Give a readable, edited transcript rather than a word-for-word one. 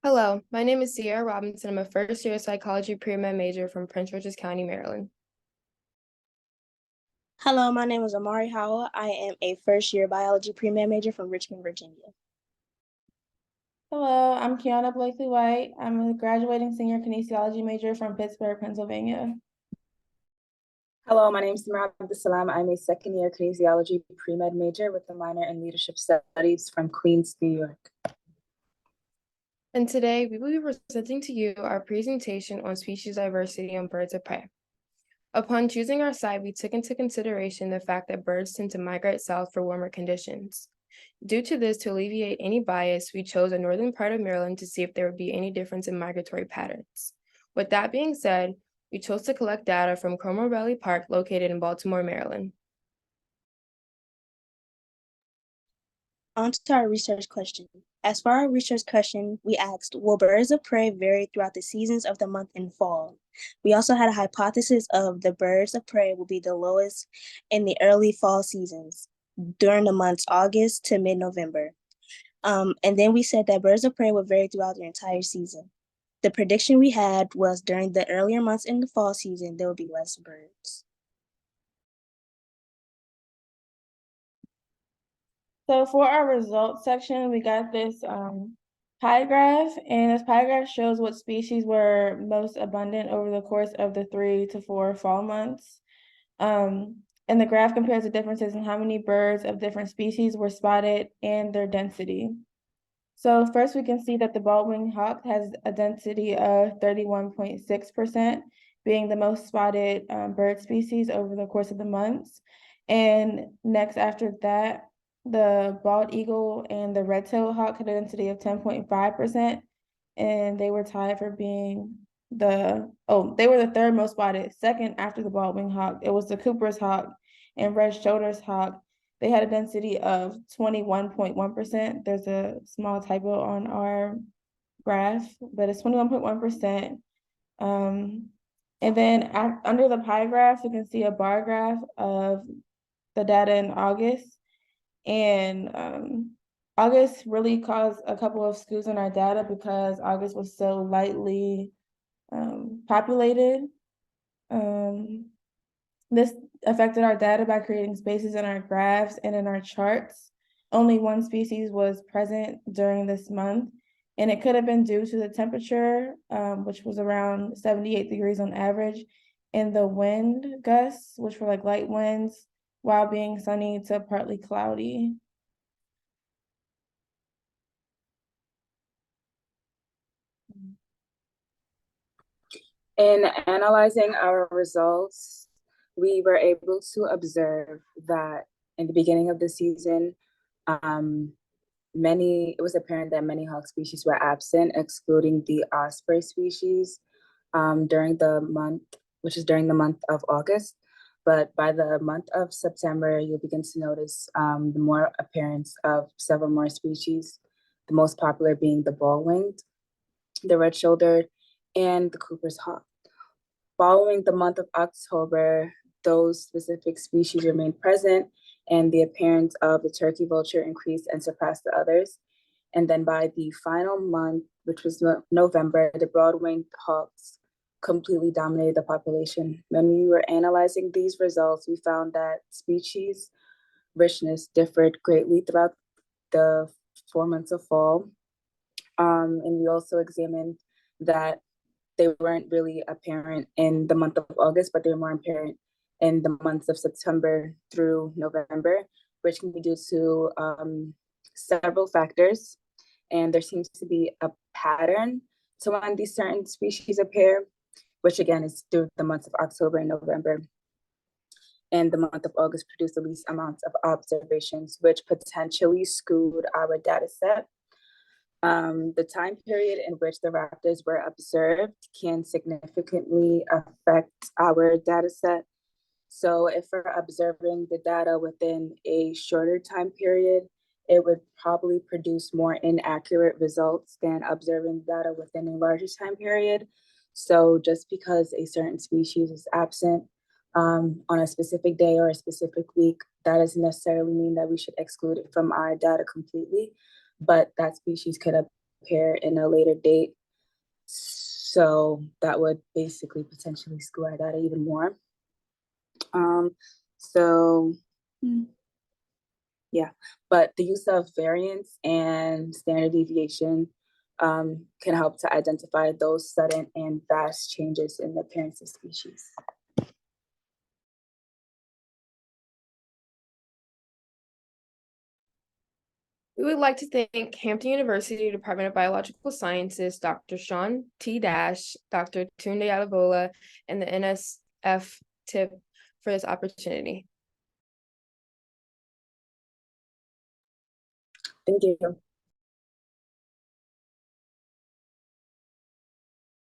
Hello, my name is Sierra Robinson. I'm a first-year psychology pre-med major from Prince George's County, Maryland. Hello, my name is Amari Howell. I am a first-year biology pre-med major from Richmond, Virginia. Hello, I'm Kiana Blakely White. I'm a graduating senior kinesiology major from Pittsburgh, Pennsylvania. Hello, my name is Samara Abdussalam. I'm a second-year kinesiology pre-med major with a minor in leadership studies from Queens, New York. And today we will be presenting to you our presentation on species diversity on birds of prey. Upon choosing our site, we took into consideration the fact that birds tend to migrate south for warmer conditions. Due to this, to alleviate any bias, we chose a northern part of Maryland to see if there would be any difference in migratory patterns. With that being said, we chose to collect data from Cromwell Valley Park located in Baltimore, Maryland. On to our research question. As for our research question, we asked, will birds of prey vary throughout the seasons of the month and fall? We also had a hypothesis of the birds of prey will be the lowest in the early fall seasons during the months August to mid-November. And then we said that birds of prey would vary throughout the entire season. The prediction we had was during the earlier months in the fall season, there would be less birds. So for our results section, we got this pie graph, and this pie graph shows what species were most abundant over the course of the 3 to 4 fall months. And the graph compares the differences in how many birds of different species were spotted and their density. So first we can see that the bald-winged hawk has a density of 31.6%, being the most spotted bird species over the course of the months. And next after that, the bald eagle and the red-tailed hawk had a density of 10.5%, and they were tied for being they were the third most spotted. Second after the bald-winged hawk, it was the Cooper's hawk and red-shouldered hawk. They had a density of 21.1%. There's a small typo on our graph, but it's 21.1%. And then under the pie graph, you can see a bar graph of the data in August. And August really caused a couple of skews in our data because August was so lightly populated. This affected our data by creating spaces in our graphs and in our charts. Only one species was present during this month, and it could have been due to the temperature, which was around 78 degrees on average, and the wind gusts, which were like light winds, while being sunny to partly cloudy. In analyzing our results, we were able to observe that in the beginning of the season, it was apparent that many hawk species were absent, excluding the osprey species during the month, which is during the month of August. But by the month of September, you'll begin to notice the more appearance of several more species, the most popular being the bald-winged, the red-shouldered, and the Cooper's hawk. Following the month of October, those specific species remained present, and the appearance of the turkey vulture increased and surpassed the others. And then by the final month, which was November, the broad-winged hawks completely dominated the population. When we were analyzing these results, we found that species richness differed greatly throughout the 4 months of fall. And we also examined that they weren't really apparent in the month of August, but they were more apparent in the months of September through November, which can be due to several factors. And there seems to be a pattern to when these certain species appear, which again is through the months of October and November. And the month of August produced the least amounts of observations, which potentially skewed our data set. The time period in which the raptors were observed can significantly affect our data set. So if we're observing the data within a shorter time period, it would probably produce more inaccurate results than observing data within a larger time period. So just because a certain species is absent on a specific day or a specific week, that doesn't necessarily mean that we should exclude it from our data completely, but that species could appear in a later date. So that would basically potentially skew our data even more. Yeah, but the use of variance and standard deviation can help to identify those sudden and fast changes in the appearance of species. We would like to thank Hampton University Department of Biological Sciences, Dr. Sean T. Dash, Dr. Tunde Adebola, and the NSF TIP for this opportunity. Thank you.